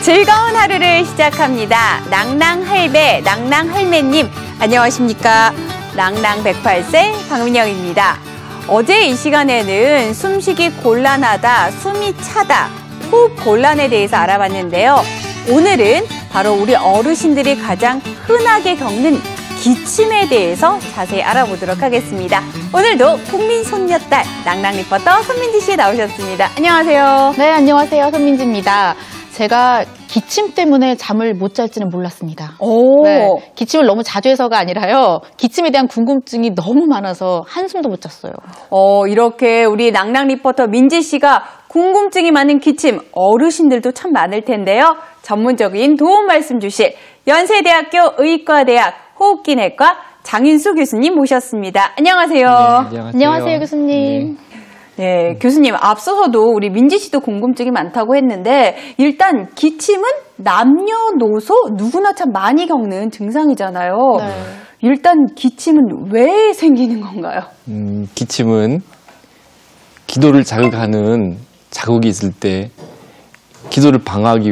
즐거운 하루를 시작합니다. 낭낭할배, 낭낭할매님, 안녕하십니까? 낭낭 108세 박민영입니다. 어제 이 시간에는 숨쉬기 곤란하다, 숨이 차다, 호흡 곤란에 대해서 알아봤는데요. 오늘은 바로 우리 어르신들이 가장 흔하게 겪는 기침에 대해서 자세히 알아보도록 하겠습니다. 오늘도 국민 손녀딸 낭낭 리포터 손민지 씨 나오셨습니다. 안녕하세요. 네, 안녕하세요. 손민지입니다. 제가 기침 때문에 잠을 못 잘지는 몰랐습니다. 네, 기침을 너무 자주 해서가 아니라요. 기침에 대한 궁금증이 너무 많아서 한숨도 못 잤어요. 이렇게 우리 낭낭 리포터 민지 씨가 궁금증이 많은 기침, 어르신들도 참 많을 텐데요. 전문적인 도움 말씀 주실 연세대학교 의과대학 호흡기내과 장윤수 교수님 모셨습니다. 안녕하세요. 네, 안녕하세요, 교수님. 네, 교수님, 앞서서도 우리 민지 씨도 궁금증이 많다고 했는데 일단 기침은 남녀노소 누구나 참 많이 겪는 증상이잖아요. 네. 일단 기침은 왜 생기는 건가요? 기침은 기도를 자극하는 자극이 있을 때 기도를 방어하기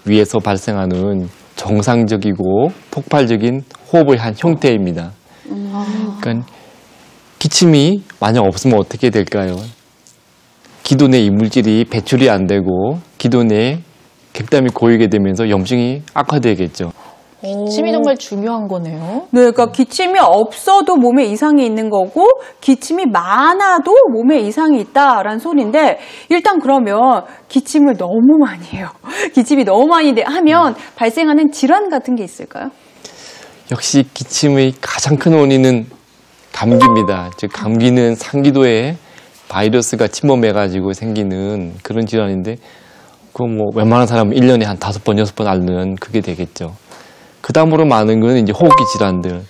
위해서 발생하는 정상적이고 폭발적인 호흡의 한 형태입니다. 그러니까 기침이 만약 없으면 어떻게 될까요? 기도 내 이물질이 배출이 안 되고 기도 내에 객담이 고이게 되면서 염증이 악화되겠죠. 기침이 정말 중요한 거네요. 네, 그러니까 기침이 없어도 몸에 이상이 있는 거고 기침이 많아도 몸에 이상이 있다라는 소리인데 일단 그러면 기침을 너무 많이 해요. 기침이 너무 많이 하면 발생하는 질환 같은 게 있을까요? 역시 기침의 가장 큰 원인은 감기입니다. 즉 감기는 상기도에 바이러스가 침범해가지고 생기는 그런 질환인데 그 뭐 웬만한 사람은 1년에 한 5번, 6번 앓는 그게 되겠죠. 그 다음으로 많은 건 이제 호흡기 질환들,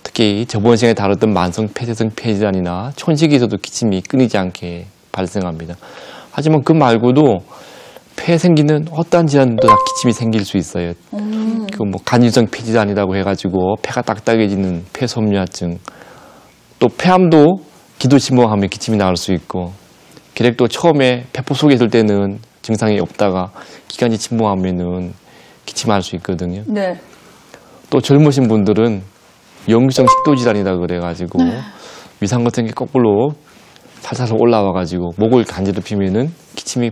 특히 저번 시간에 다뤘던 만성 폐쇄성 폐질환이나 촌식에서도 기침이 끊이지 않게 발생합니다. 하지만 그 말고도 폐에 생기는 어떠한 질환도 다 기침이 생길 수 있어요. 그 뭐 간질성 폐질환이라고 해가지고 폐가 딱딱해지는 폐섬유화증, 또 폐암도 기도 침범하면 기침이 나올 수 있고, 기력도 처음에 폐포 속에 있을 때는 증상이 없다가 기관지 침범하면은 기침할 수 있거든요. 네. 또 젊으신 분들은 역류성 식도 질환이라 그래가지고 위산 같은 게 거꾸로 살살 올라와가지고 목을 간지럽히면은 기침이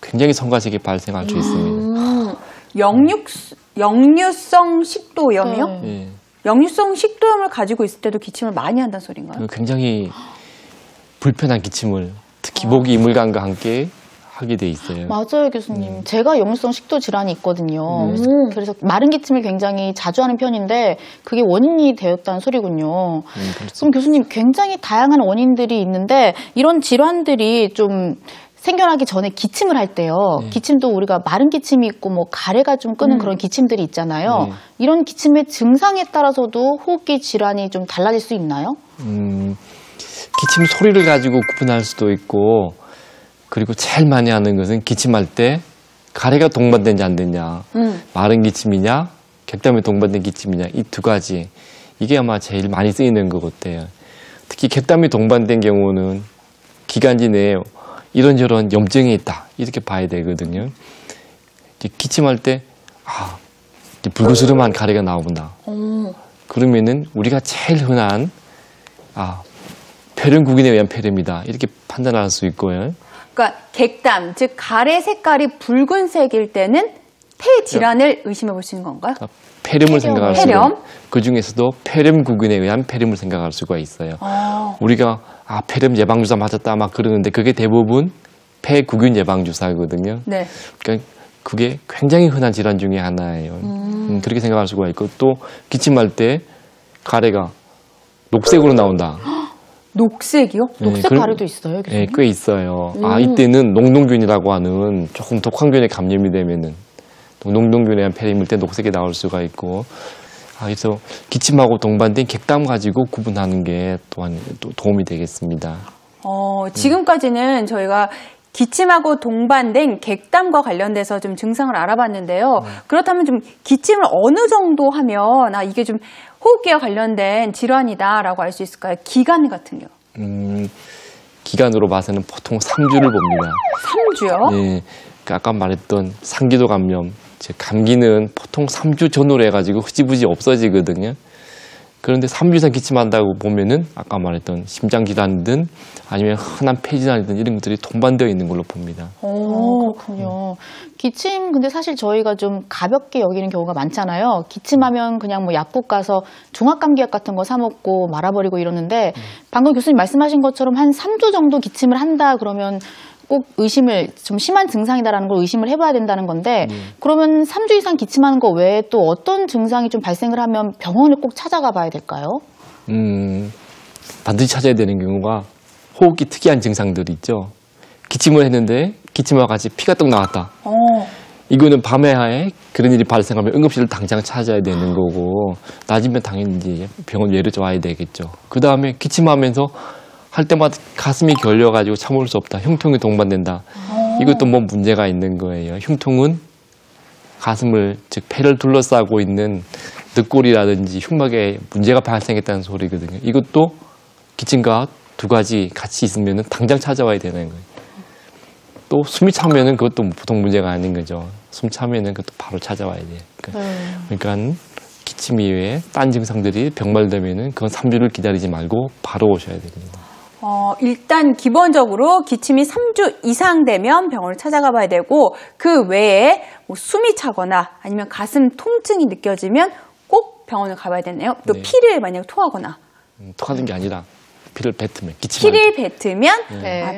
굉장히 성가시게 발생할 수 있습니다. 역류성 식도염이요? 네. 역류성 식도염을 가지고 있을 때도 기침을 많이 한다는 소린가요? 굉장히 불편한 기침을 특히 목이 이물감과 함께 하게 돼 있어요. 맞아요, 교수님. 제가 역류성 식도 질환이 있거든요. 그래서 마른 기침을 굉장히 자주 하는 편인데 그게 원인이 되었다는 소리군요. 그럼 교수님, 굉장히 다양한 원인들이 있는데 이런 질환들이 좀 생겨나기 전에 기침을 할 때요. 기침도 우리가 마른 기침이 있고 뭐 가래가 좀 끄는 그런 기침들이 있잖아요. 이런 기침의 증상에 따라서도 호흡기 질환이 좀 달라질 수 있나요? 기침 소리를 가지고 구분할 수도 있고, 그리고 제일 많이 하는 것은 기침할 때 가래가 동반된지 안 됐냐, 마른 기침이냐, 객담이 동반된 기침이냐, 이 두 가지. 이게 아마 제일 많이 쓰이는 것 같아요. 특히 객담이 동반된 경우는 기관지 내에 이런저런 염증이 있다, 이렇게 봐야 되거든요. 기침할 때 불그스름한 가래가 나온다. 그러면은 우리가 제일 흔한 폐렴구균에 의한 폐렴이다, 이렇게 판단할 수 있고요. 그러니까 객담, 즉 가래 색깔이 붉은색일 때는 폐 질환을 의심해 볼 수 있는 건가요? 폐렴을 생각할 수 있는, 폐렴? 그 중에서도 폐렴구균에 의한 폐렴을 생각할 수가 있어요. 우리가 폐렴 예방주사 맞았다 막 그러는데 그게 대부분 폐구균 예방주사거든요. 네. 그러니까 그게 굉장히 흔한 질환 중에 하나예요. 그렇게 생각할 수가 있고, 또 기침할 때 가래가 녹색으로 나온다. 녹색이요? 녹색 가래도 있어요, 교수님? 네, 꽤 있어요. 이때는 농동균이라고 하는 조금 독한 균에 감염이 되면은 농동균에 의한 폐렴일 때 녹색이 나올 수가 있고, 그래서 기침하고 동반된 객담 가지고 구분하는 게 또한 또 도움이 되겠습니다. 지금까지는 저희가 기침하고 동반된 객담과 관련돼서 좀 증상을 알아봤는데요. 그렇다면 좀 기침을 어느 정도 하면 이게 좀 호흡기와 관련된 질환이다라고 알 수 있을까요? 기간 같은 경우. 기간으로 봐서는 보통 3주를 봅니다. 3주요? 네, 아까 말했던 상기도 감염, 감기는 보통 3주 전후로 해가지고 흐지부지 없어지거든요. 그런데 3주 이상 기침한다고 보면은 아까 말했던 심장질환이든 아니면 흔한 폐질환이든 이런 것들이 동반되어 있는 걸로 봅니다. 그렇군요. 기침 근데 사실 저희가 좀 가볍게 여기는 경우가 많잖아요. 기침하면 그냥 뭐 약국 가서 종합감기약 같은 거 사 먹고 말아버리고 이러는데 방금 교수님 말씀하신 것처럼 한 3주 정도 기침을 한다 그러면 꼭 의심을 좀 심한 증상이다라는 걸 의심을 해봐야 된다는 건데 그러면 3주 이상 기침하는 거 외에 또 어떤 증상이 좀 발생을 하면 병원을 꼭 찾아가 봐야 될까요? 반드시 찾아야 되는 경우가 호흡기 특이한 증상들이 있죠. 기침을 했는데 기침과 같이 피가 떡 나왔다. 이거는 밤에 그런 일이 발생하면 응급실을 당장 찾아야 되는 거고 낮이면 당연히 이제 병원 예를 와야 되겠죠. 그 다음에 기침하면서 할 때마다 가슴이 결려가지고 참을 수 없다. 흉통이 동반된다. 이것도 뭐 문제가 있는 거예요. 흉통은 가슴을 즉 폐를 둘러싸고 있는 늑골이라든지 흉막에 문제가 발생했다는 소리거든요. 이것도 기침과 두 가지 같이 있으면 당장 찾아와야 되는 거예요. 또 숨이 차면은 그것도 보통 문제가 아닌 거죠. 숨 차면은 그것도 바로 찾아와야 돼요. 그러니까 기침 이외에 딴 증상들이 병발되면은 그건 3주를 기다리지 말고 바로 오셔야 됩니다. 일단 기본적으로 기침이 3주 이상 되면 병원을 찾아가 봐야 되고 그 외에 뭐 숨이 차거나 아니면 가슴 통증이 느껴지면 꼭 병원을 가봐야 되네요. 또 피를 만약 토하거나 토하는 게 아니라 피를 뱉으면 피를 뱉으면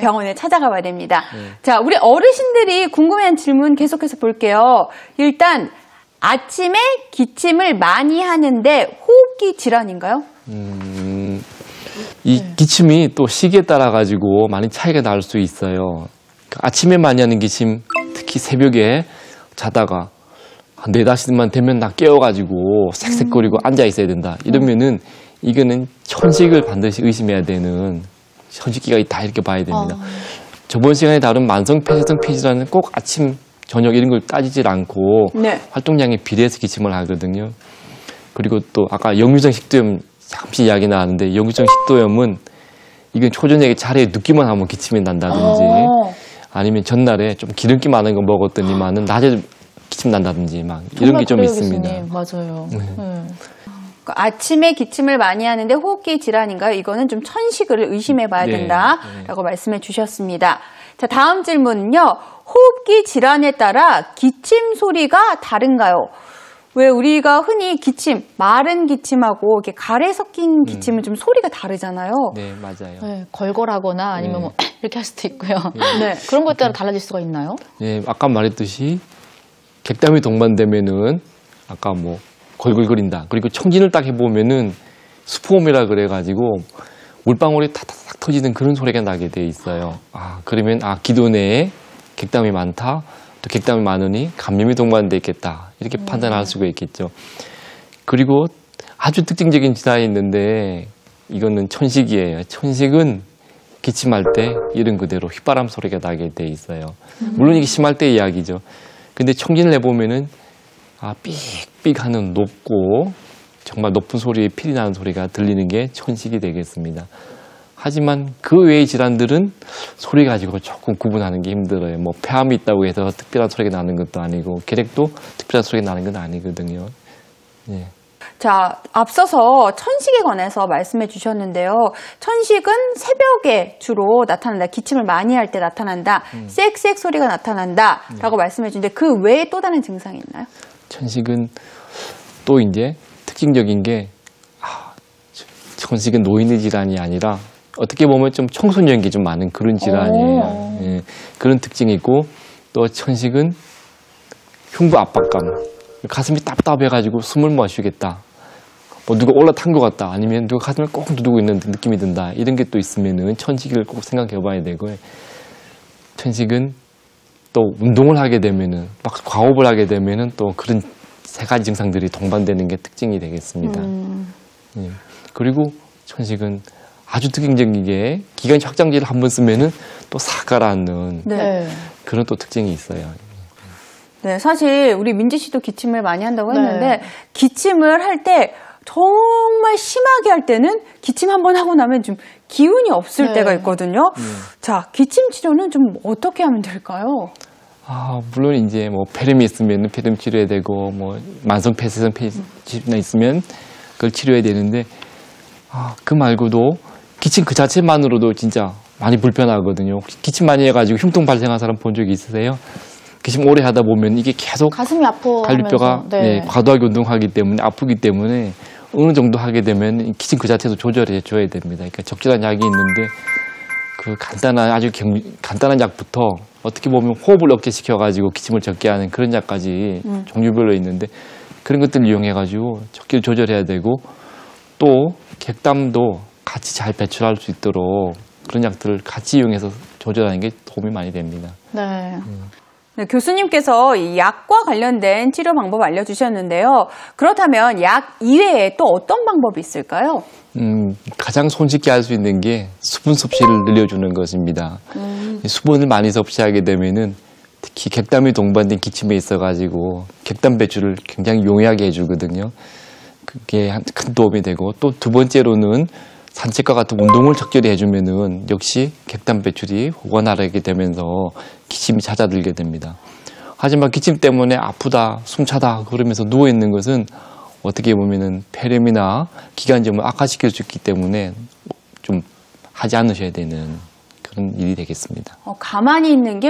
병원을 찾아가 봐야 됩니다. 자, 우리 어르신들이 궁금해하는 질문 계속해서 볼게요. 일단 아침에 기침을 많이 하는데 호흡기 질환인가요? 이 기침이 또 시기에 따라 가지고 많이 차이가 날 수 있어요. 아침에 많이 하는 기침, 특히 새벽에 자다가 한 4-5시만 되면 나 깨워가지고 색색거리고 앉아 있어야 된다. 이러면은 이거는 천식을 반드시 의심해야 되는 천식기가 있다 이렇게 봐야 됩니다. 저번 시간에 다룬 만성 폐쇄성 폐질환은 꼭 아침, 저녁 이런 걸 따지질 않고 활동량에 비례해서 기침을 하거든요. 그리고 또 아까 역류성 식도염 잠시 이야기 나왔는데 역류성 식도염은 이건 초저녁에 자리에 눕기만 하면 기침이 난다든지 아니면 전날에 좀 기름기 많은 거 먹었더니만은 낮에 기침 난다든지 막 이런 게 좀 있습니다. 교수님. 맞아요. 아침에 기침을 많이 하는데 호흡기 질환인가요? 이거는 좀 천식을 의심해 봐야 된다라고 말씀해 주셨습니다. 자, 다음 질문은요. 호흡기 질환에 따라 기침 소리가 다른가요? 왜 우리가 흔히 기침, 마른 기침하고 이렇게 가래 섞인 기침은 좀 소리가 다르잖아요. 네, 맞아요. 네, 걸걸하거나 아니면 뭐 이렇게 할 수도 있고요. 그런 것에 따라 달라질 수가 있나요? 네, 아까 말했듯이 객담이 동반되면은 아까 뭐 걸걸거린다. 그리고 청진을 딱 해보면은 수포음이라 그래가지고 물방울이 탁탁탁 터지는 그런 소리가 나게 돼 있어요. 그러면 기도 내에 객담이 많다. 또 객담이 많으니 감염이 동반돼 있겠다. 이렇게 판단할 수가 있겠죠. 그리고 아주 특징적인 질환이 있는데 이거는 천식이에요. 천식은 기침할 때 이런 그대로 휘바람 소리가 나게 돼 있어요. 물론 이게 심할 때 이야기죠. 근데 청진을 해보면은 삑삑 하는 높고 정말 높은 소리에 필이 나는 소리가 들리는 게 천식이 되겠습니다. 하지만 그 외의 질환들은 소리 가지고 조금 구분하는 게 힘들어요. 뭐 폐암이 있다고 해서 특별한 소리가 나는 것도 아니고 계략도 특별한 소리가 나는 건 아니거든요. 예. 자, 앞서서 천식에 관해서 말씀해 주셨는데요. 천식은 새벽에 주로 나타난다. 기침을 많이 할 때 나타난다. 쌕쌕 소리가 나타난다. 라고 말씀해 주는데 그 외에 또 다른 증상이 있나요? 천식은 또 이제 특징적인 게 천식은 노인의 질환이 아니라 어떻게 보면 좀 청소년기 좀 많은 그런 질환이에요. 예, 그런 특징이 있고 또 천식은 흉부 압박감, 가슴이 답답해가지고 숨을 못 쉬겠다. 뭐 누가 올라탄 것 같다. 아니면 누가 가슴을 꼭 누르고 있는 느낌이 든다. 이런 게 또 있으면은 천식을 꼭 생각해봐야 되고요. 천식은 또 운동을 하게 되면은 막 과호흡을 하게 되면은 또 그런 세 가지 증상들이 동반되는 게 특징이 되겠습니다. 예. 그리고 천식은 아주 특징적인 게 기관 확장제를 한번 쓰면은 또 싹 가라앉는 그런 또 특징이 있어요. 네, 사실 우리 민지 씨도 기침을 많이 한다고 했는데 기침을 할 때 정말 심하게 할 때는 기침 한번 하고 나면 좀 기운이 없을 때가 있거든요. 자, 기침 치료는 좀 어떻게 하면 될까요? 물론 이제 뭐 폐렴이 있으면 폐렴 치료해야 되고, 뭐 만성 폐쇄성 폐질환이 있으면 그걸 치료해야 되는데, 그 말고도 기침 그 자체만으로도 진짜 많이 불편하거든요. 기침 많이 해가지고 흉통 발생한 사람 본 적이 있으세요? 기침 오래 하다 보면 이게 계속 가슴이 아프면서 갈비뼈가 네. 과도하게 운동하기 때문에 아프기 때문에 어느 정도 하게 되면 기침 그 자체도 조절해 줘야 됩니다. 그러니까 적절한 약이 있는데 그 간단한 약부터 어떻게 보면 호흡을 억제시켜가지고 기침을 적게 하는 그런 약까지 종류별로 있는데 그런 것들을 이용해가지고 적기를 조절해야 되고 또 객담도 같이 잘 배출할 수 있도록 그런 약들을 같이 이용해서 조절하는 게 도움이 많이 됩니다. 네. 네, 교수님께서 이 약과 관련된 치료 방법 알려주셨는데요. 그렇다면 약 이외에 또 어떤 방법이 있을까요? 가장 손쉽게 할 수 있는 게 수분 섭취를 늘려주는 것입니다. 수분을 많이 섭취하게 되면은 특히 객담이 동반된 기침에 있어가지고 객담 배출을 굉장히 용이하게 해주거든요. 그게 큰 도움이 되고 또 두 번째로는 산책과 같은 운동을 적절히 해주면은 역시 객담 배출이 원활하게 되면서 기침이 잦아들게 됩니다. 하지만 기침 때문에 아프다, 숨차다 그러면서 누워 있는 것은 어떻게 보면은 폐렴이나 기관지염을 악화시킬 수 있기 때문에 좀 하지 않으셔야 되는 그런 일이 되겠습니다. 가만히 있는 게